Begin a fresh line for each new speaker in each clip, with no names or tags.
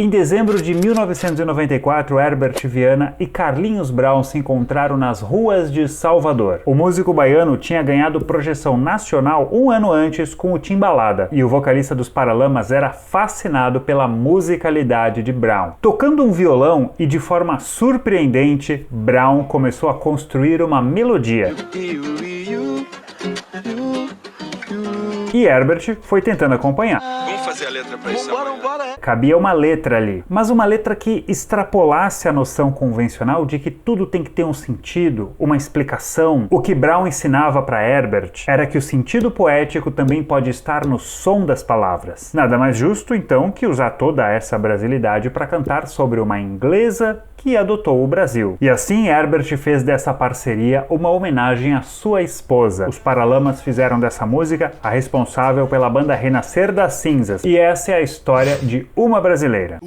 Em dezembro de 1994, Herbert Viana e Carlinhos Brown se encontraram nas ruas de Salvador. O músico baiano tinha ganhado projeção nacional um ano antes com o Timbalada, e o vocalista dos Paralamas era fascinado pela musicalidade de Brown. Tocando um violão e de forma surpreendente, Brown começou a construir uma melodia. E Herbert foi tentando acompanhar.
Vamos fazer a letra pra isso.
Cabia uma letra ali, mas uma letra que extrapolasse a noção convencional de que tudo tem que ter um sentido, uma explicação. O que Brown ensinava para Herbert era que o sentido poético também pode estar no som das palavras. Nada mais justo, então, que usar toda essa brasilidade para cantar sobre uma inglesa que adotou o Brasil. E assim Herbert fez dessa parceria uma homenagem à sua esposa. Os Paralamas fizeram dessa música a responsável pela banda renascer das cinzas. E essa é a história de uma brasileira.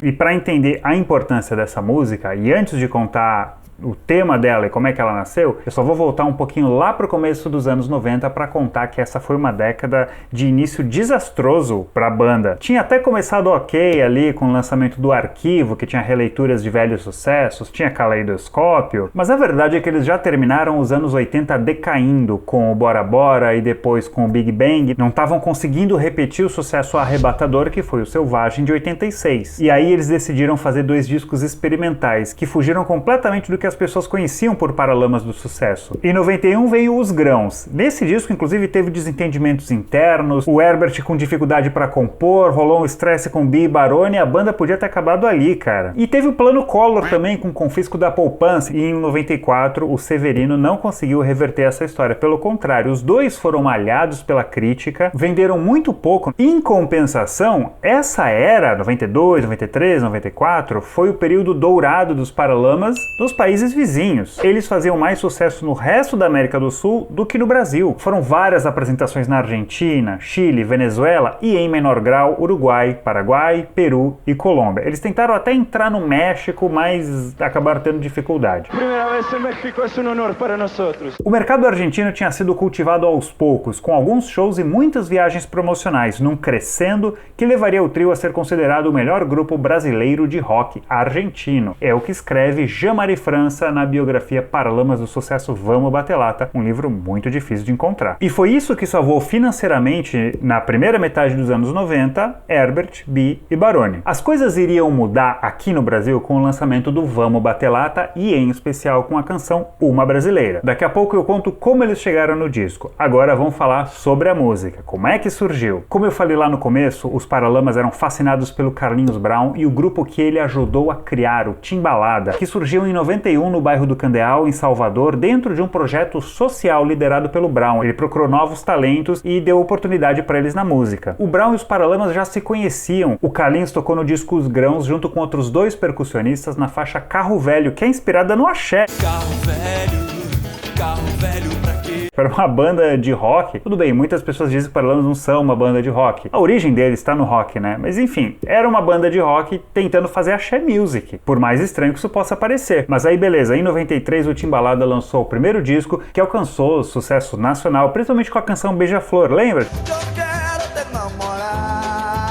E para entender a importância dessa música, e antes de contar o tema dela e como é que ela nasceu, eu só vou voltar um pouquinho lá pro começo dos anos 90 para contar que essa foi uma década de início desastroso para a banda. Tinha até começado ok ali com o lançamento do Arquivo, que tinha releituras de velhos sucessos, tinha Caleidoscópio, mas a verdade é que eles já terminaram os anos 80 decaindo com o Bora Bora e depois com o Big Bang, não estavam conseguindo repetir o sucesso arrebatador que foi o Selvagem de 86. E aí eles decidiram fazer 2 discos experimentais que fugiram completamente do que as pessoas conheciam por Paralamas do Sucesso. Em 91 veio Os Grãos. Nesse disco, inclusive, teve desentendimentos internos, o Herbert com dificuldade para compor, rolou um estresse com Bi e Baroni, a banda podia ter acabado ali, cara. E teve o Plano Collor também, com o confisco da poupança, e em 94 o Severino não conseguiu reverter essa história. Pelo contrário, os dois foram malhados pela crítica, venderam muito pouco. Em compensação, essa era, 92, 93, 94, foi o período dourado dos Paralamas nos países vizinhos. Eles faziam mais sucesso no resto da América do Sul do que no Brasil. Foram várias apresentações na Argentina, Chile, Venezuela e, em menor grau, Uruguai, Paraguai, Peru e Colômbia. Eles tentaram até entrar no México, mas acabaram tendo dificuldade.
Primeira vez em México é um honor para nós.
O mercado argentino tinha sido cultivado aos poucos, com alguns shows e muitas viagens promocionais, num crescendo que levaria o trio a ser considerado o melhor grupo brasileiro de rock argentino. É o que escreve Jean-Marie França na biografia Paralamas do Sucesso Vamos Bater Lata, um livro muito difícil de encontrar. E foi isso que salvou financeiramente, na primeira metade dos anos 90, Herbert, Bi e Baroni. As coisas iriam mudar aqui no Brasil com o lançamento do Vamos Bater Lata e, em especial, com a canção Uma Brasileira. Daqui a pouco eu conto como eles chegaram no disco. Agora vamos falar sobre a música, como é que surgiu. Como eu falei lá no começo, os Paralamas eram fascinados pelo Carlinhos Brown e o grupo que ele ajudou a criar, o Timbalada, que surgiu em 91 no bairro do Candeal, em Salvador, dentro de um projeto social liderado pelo Brown. Ele procurou novos talentos e deu oportunidade para eles na música. O Brown e os Paralamas já se conheciam. O Carlinhos tocou no disco Os Grãos junto com outros 2 percussionistas na faixa Carro Velho, que é inspirada no axé.
Carro velho pra quê?
Para uma banda de rock, tudo bem, muitas pessoas dizem que Paralamas não são uma banda de rock. A origem deles está no rock, né? Mas enfim, era uma banda de rock tentando fazer axé music, por mais estranho que isso possa parecer. Mas aí beleza, em 93 o Timbalada lançou o primeiro disco que alcançou sucesso nacional, principalmente com a canção Beija-Flor, lembra?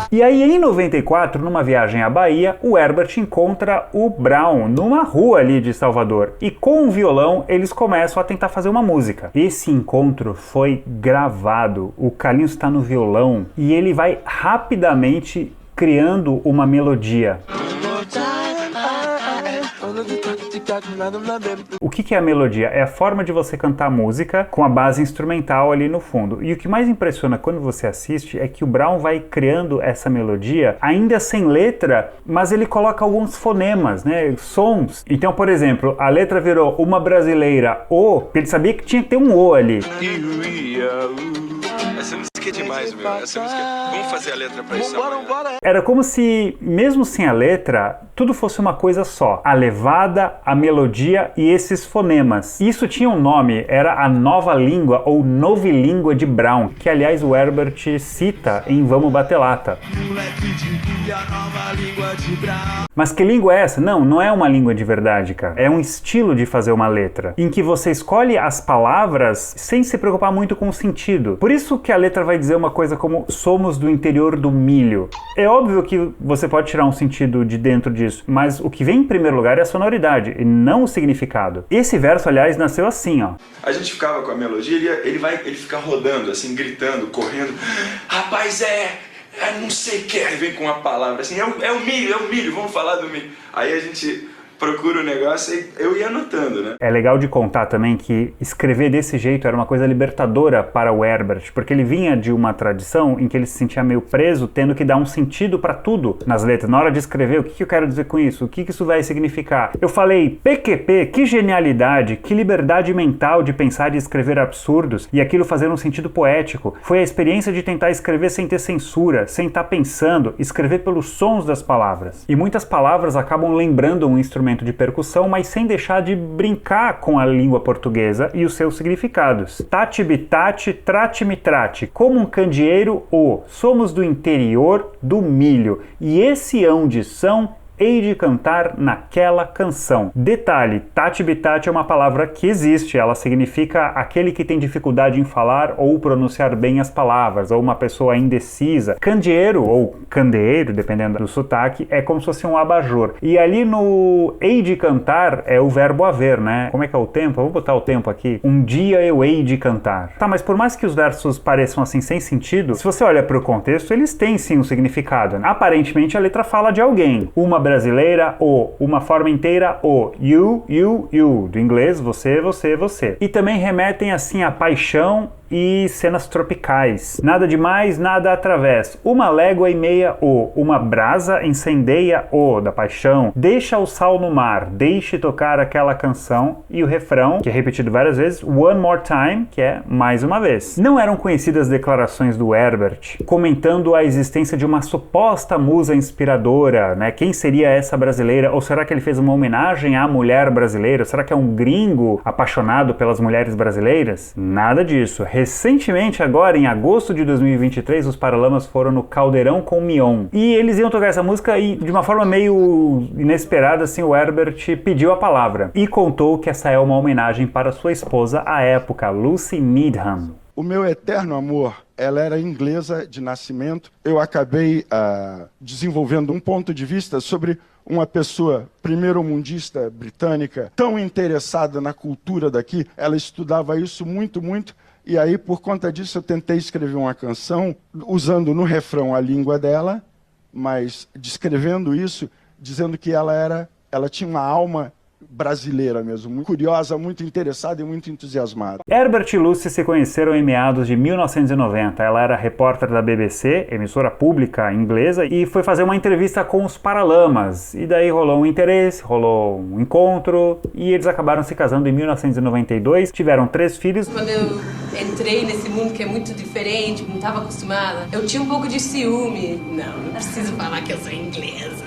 E aí, em 94, numa viagem à Bahia, o Herbert encontra o Brown numa rua ali de Salvador. E com um violão, eles começam a tentar fazer uma música. Esse encontro foi gravado. O Carlinhos está no violão e ele vai rapidamente criando uma melodia. O que é a melodia? É a forma de você cantar música com a base instrumental ali no fundo. E o que mais impressiona quando você assiste é que o Brown vai criando essa melodia ainda sem letra, mas ele coloca alguns fonemas, né? Sons. Então, por exemplo, a letra virou Uma Brasileira, O, ele sabia que tinha que ter um O ali.
Essa música é demais, meu. Essa música... Vamos fazer a letra pra isso amanhã.
Era como se, mesmo sem a letra, tudo fosse uma coisa só. A levada, a melodia e esses fonemas. Isso tinha um nome, era a nova língua ou novilíngua de Brown, que aliás o Herbert cita em Vamos Bater Lata. Mas que língua é essa? Não, não é uma língua de verdade, cara. É um estilo de fazer uma letra, em que você escolhe as palavras sem se preocupar muito com o sentido. Por isso que a letra vai vai dizer uma coisa como somos do interior do milho. É óbvio que você pode tirar um sentido de dentro disso, mas o que vem em primeiro lugar é a sonoridade e não o significado. Esse verso, aliás, nasceu assim, ó.
A gente ficava com a melodia, ele fica rodando, assim, gritando, correndo. Rapaz, não sei o que. Aí vem com uma palavra assim, é o milho, vamos falar do milho. Aí a gente procura o negócio e eu ia anotando, né?
É legal de contar também que escrever desse jeito era uma coisa libertadora para o Herbert, porque ele vinha de uma tradição em que ele se sentia meio preso, tendo que dar um sentido para tudo nas letras. Na hora de escrever, o que eu quero dizer com isso? O que isso vai significar? Eu falei, PQP, que genialidade, que liberdade mental de pensar e escrever absurdos, e aquilo fazer um sentido poético. Foi a experiência de tentar escrever sem ter censura, sem estar pensando, escrever pelos sons das palavras. E muitas palavras acabam lembrando um instrumento de percussão, mas sem deixar de brincar com a língua portuguesa e os seus significados. Tati-bitate, trate-me-trate, como um candeeiro, somos do interior do milho, e esse hão de São hei de cantar naquela canção. Detalhe, tati-bitate é uma palavra que existe, ela significa aquele que tem dificuldade em falar ou pronunciar bem as palavras, ou uma pessoa indecisa. Candeeiro ou candeeiro, dependendo do sotaque, é como se fosse um abajur. E ali no hei de cantar é o verbo haver, né? Como é que é o tempo? Eu vou botar o tempo aqui. Um dia eu hei de cantar. Tá, mas por mais que os versos pareçam assim sem sentido, se você olha para o contexto, eles têm sim um significado, né? Aparentemente a letra fala de alguém. Uma brasileira, uma forma inteira, you, do inglês, você, você, você. E também remetem assim a paixão e cenas tropicais. Nada demais, nada através. Uma légua e meia, uma brasa incendeia, da paixão. Deixa o sal no mar, deixe tocar aquela canção. E o refrão, que é repetido várias vezes, one more time, que é mais uma vez. Não eram conhecidas declarações do Herbert comentando a existência de uma suposta musa inspiradora, né? Quem seria essa brasileira? Ou será que ele fez uma homenagem à mulher brasileira? Será que é um gringo apaixonado pelas mulheres brasileiras? Nada disso. Recentemente, agora em agosto de 2023, os Paralamas foram no Caldeirão com Mion. E eles iam tocar essa música e, de uma forma meio inesperada, assim, o Herbert pediu a palavra e contou que essa é uma homenagem para sua esposa à época, Lucy Needham.
O meu eterno amor, ela era inglesa de nascimento. Eu acabei desenvolvendo um ponto de vista sobre uma pessoa primeiro-mundista britânica tão interessada na cultura daqui. Ela estudava isso muito, muito. E aí, por conta disso, eu tentei escrever uma canção usando no refrão a língua dela, mas descrevendo isso, dizendo que ela tinha uma alma brasileira mesmo, muito curiosa, muito interessada e muito entusiasmada.
Herbert e Lucy se conheceram em meados de 1990. Ela era repórter da BBC, emissora pública inglesa, e foi fazer uma entrevista com os Paralamas. E daí rolou um interesse, rolou um encontro, e eles acabaram se casando em 1992, tiveram 3 filhos.
Quando eu entrei nesse mundo que é muito diferente, não estava acostumada, eu tinha um pouco de ciúme. Não preciso falar que eu sou inglesa.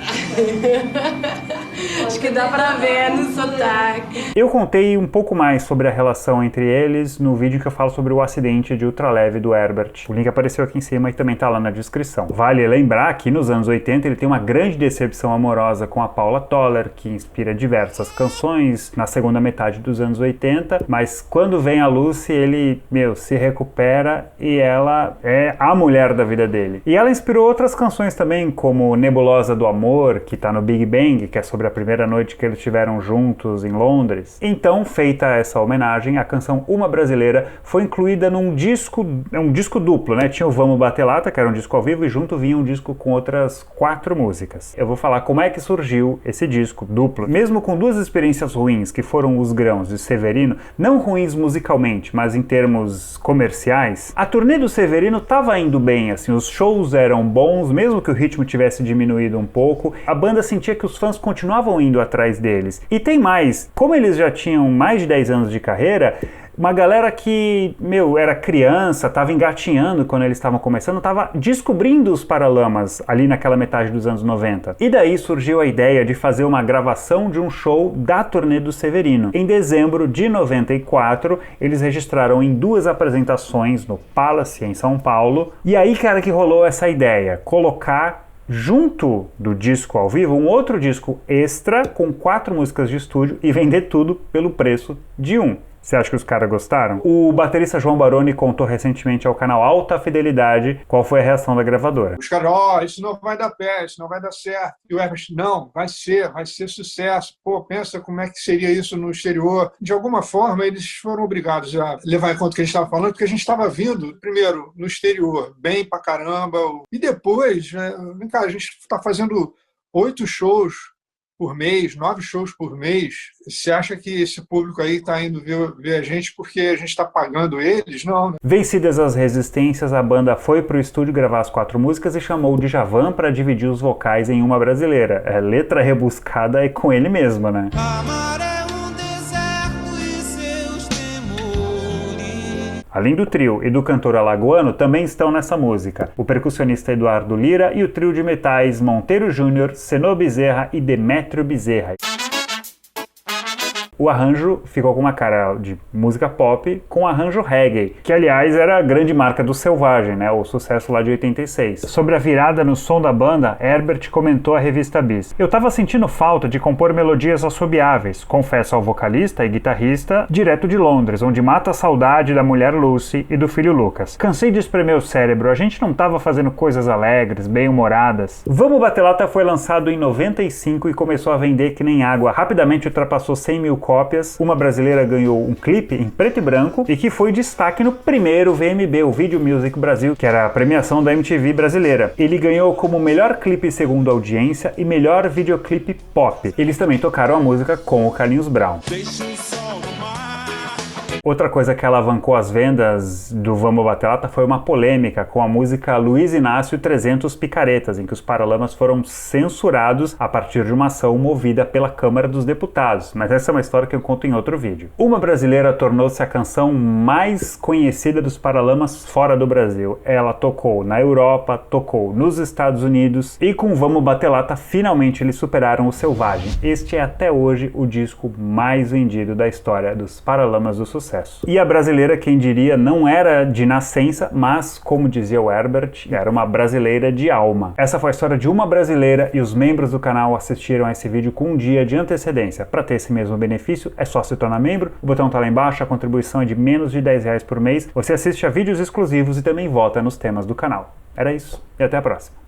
Acho que dá pra ver no sotaque.
Eu contei um pouco mais sobre a relação entre eles no vídeo que eu falo sobre o acidente de ultraleve do Herbert. O link apareceu aqui em cima e também tá lá na descrição. Vale lembrar que nos anos 80 ele tem uma grande decepção amorosa com a Paula Toller, que inspira diversas canções na segunda metade dos anos 80, mas quando vem a Lucy, ele, se recupera e ela é a mulher da vida dele. E ela inspirou outras canções também, como Nebulosa do Amor, que tá no Big Bang, que é sobre a primeira noite que eles tiveram juntos em Londres. Então, feita essa homenagem, a canção Uma Brasileira foi incluída num disco, um disco duplo, né? Tinha o Vamos Bater Lata, que era um disco ao vivo, e junto vinha um disco com outras 4 músicas. Eu vou falar como é que surgiu esse disco duplo. Mesmo com 2 experiências ruins, que foram Os Grãos de Severino, não ruins musicalmente, mas em termos comerciais, a turnê do Severino estava indo bem, assim, os shows eram bons, mesmo que o ritmo tivesse diminuído um pouco, a banda sentia que os fãs continuavam indo atrás deles. E tem mais, como eles já tinham mais de 10 anos de carreira, uma galera que, era criança, estava engatinhando quando eles estavam começando, estava descobrindo os Paralamas ali naquela metade dos anos 90. E daí surgiu a ideia de fazer uma gravação de um show da turnê do Severino. Em dezembro de 94, eles registraram em 2 apresentações no Palace, em São Paulo. E aí, cara, que rolou essa ideia, colocar junto do disco ao vivo um outro disco extra com 4 músicas de estúdio e vender tudo pelo preço de um. Você acha que os caras gostaram? O baterista João Baroni contou recentemente ao canal Alta Fidelidade qual foi a reação da gravadora.
Os caras, isso não vai dar pé, isso não vai dar certo. E o Herbert, não, vai ser sucesso. Pô, pensa como é que seria isso no exterior. De alguma forma, eles foram obrigados a levar em conta o que a gente estava falando, porque a gente estava vindo, primeiro, no exterior, bem pra caramba. E depois, vem cá, a gente está fazendo 8 shows por mês, 9 shows por mês. Você acha que esse público aí está indo ver a gente porque a gente está pagando eles? Não, né?
Vencidas as resistências, a banda foi pro estúdio gravar as 4 músicas e chamou o Djavan para dividir os vocais em uma brasileira. É letra rebuscada e com ele mesmo, né? Além do trio e do cantor alagoano, também estão nessa música o percussionista Eduardo Lira e o trio de metais Monteiro Júnior, Senô Bezerra e Demétrio Bezerra. O arranjo ficou com uma cara de música pop com arranjo reggae, que aliás era a grande marca do Selvagem, né, o sucesso lá de 86. Sobre a virada no som da banda, Herbert comentou à revista Bis: "Eu tava sentindo falta de compor melodias assobiáveis, confesso ao vocalista e guitarrista, direto de Londres, onde mata a saudade da mulher Lucy e do filho Lucas. Cansei de espremer o cérebro, a gente não tava fazendo coisas alegres, bem-humoradas." Vamos Bater Lata foi lançado em 95 e começou a vender que nem água. Rapidamente ultrapassou 100 mil cópias, uma brasileira ganhou um clipe em preto e branco e que foi destaque no primeiro VMB, o Video Music Brasil, que era a premiação da MTV brasileira. Ele ganhou como melhor clipe segundo audiência e melhor videoclipe pop. Eles também tocaram a música com o Carlinhos Brown. Outra coisa que alavancou as vendas do Vamos Bater Lata foi uma polêmica com a música Luiz Inácio 300 Picaretas, em que os Paralamas foram censurados a partir de uma ação movida pela Câmara dos Deputados, mas essa é uma história que eu conto em outro vídeo. Uma Brasileira tornou-se a canção mais conhecida dos Paralamas fora do Brasil. Ela tocou na Europa, tocou nos Estados Unidos e com Vamos Bater Lata finalmente eles superaram o Selvagem. Este é até hoje o disco mais vendido da história dos Paralamas do Sucesso. E a brasileira, quem diria, não era de nascença, mas, como dizia o Herbert, era uma brasileira de alma. Essa foi a história de uma brasileira e os membros do canal assistiram a esse vídeo com um dia de antecedência. Para ter esse mesmo benefício, é só se tornar membro, o botão tá lá embaixo, a contribuição é de menos de R$10 por mês, você assiste a vídeos exclusivos e também vota nos temas do canal. Era isso, e até a próxima.